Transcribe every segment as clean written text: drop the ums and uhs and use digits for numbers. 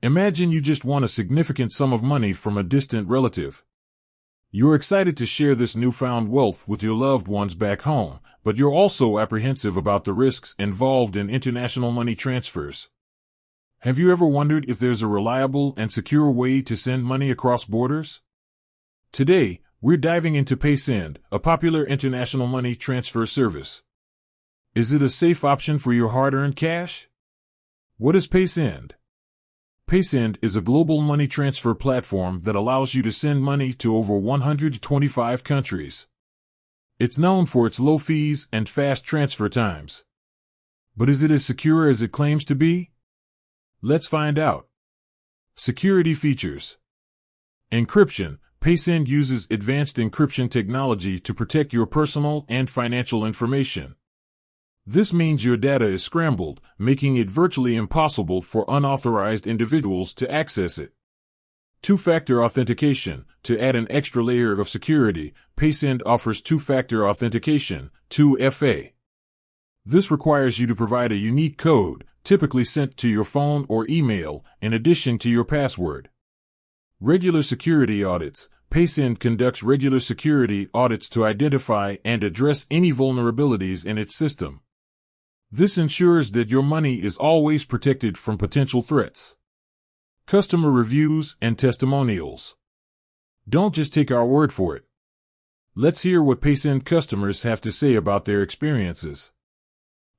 Imagine you just won a significant sum of money from a distant relative. You're excited to share this newfound wealth with your loved ones back home, but you're also apprehensive about the risks involved in international money transfers. Have you ever wondered if there's a reliable and secure way to send money across borders? Today, we're diving into Paysend, a popular international money transfer service. Is it a safe option for your hard-earned cash? What is Paysend? Paysend is a global money transfer platform that allows you to send money to over 125 countries. It's known for its low fees and fast transfer times. But is it as secure as it claims to be? Let's find out. Security features. Encryption. Paysend uses advanced encryption technology to protect your personal and financial information. This means your data is scrambled, making it virtually impossible for unauthorized individuals to access it. Two-factor authentication. To add an extra layer of security, Paysend offers two-factor authentication, 2FA. This requires you to provide a unique code, typically sent to your phone or email, in addition to your password. Regular security audits. Paysend conducts regular security audits to identify and address any vulnerabilities in its system. This ensures that your money is always protected from potential threats. Customer reviews and testimonials. Don't just take our word for it. Let's hear what Paysend customers have to say about their experiences.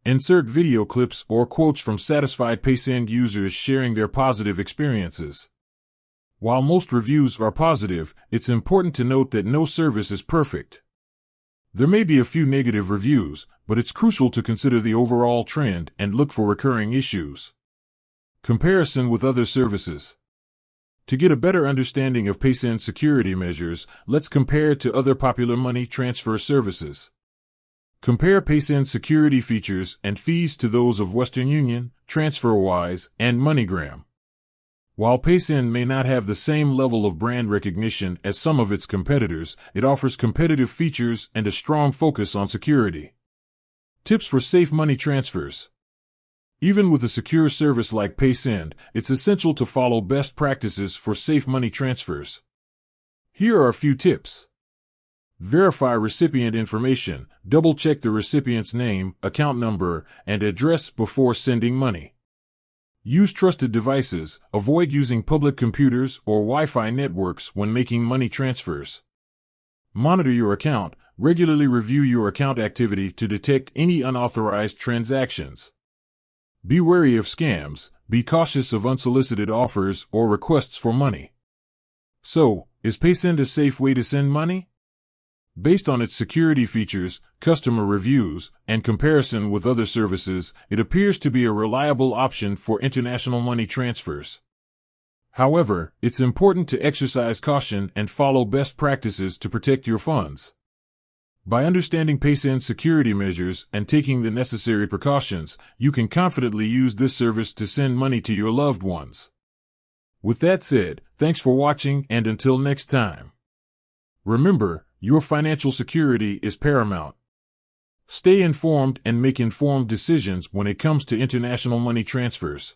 Insert video clips or quotes from satisfied Paysend users sharing their positive experiences. While most reviews are positive, it's important to note that no service is perfect. There may be a few negative reviews, but it's crucial to consider the overall trend and look for recurring issues. Comparison with other services. To get a better understanding of Paysend's security measures, let's compare it to other popular money transfer services. Compare Paysend's security features and fees to those of Western Union, TransferWise, and MoneyGram. While Paysend may not have the same level of brand recognition as some of its competitors, it offers competitive features and a strong focus on security. Tips for safe money transfers. Even with a secure service like Paysend, it's essential to follow best practices for safe money transfers. Here are a few tips. Verify recipient information. Double-check the recipient's name, account number, and address before sending money. Use trusted devices. Avoid using public computers or Wi-Fi networks when making money transfers. Monitor your account. Regularly review your account activity to detect any unauthorized transactions. Be wary of scams. Be cautious of unsolicited offers or requests for money. So, is Paysend a safe way to send money? Based on its security features, customer reviews, and comparison with other services, it appears to be a reliable option for international money transfers. However, it's important to exercise caution and follow best practices to protect your funds. By understanding Paysend's security measures and taking the necessary precautions, you can confidently use this service to send money to your loved ones. With that said, thanks for watching, and until next time. Remember, your financial security is paramount. Stay informed and make informed decisions when it comes to international money transfers.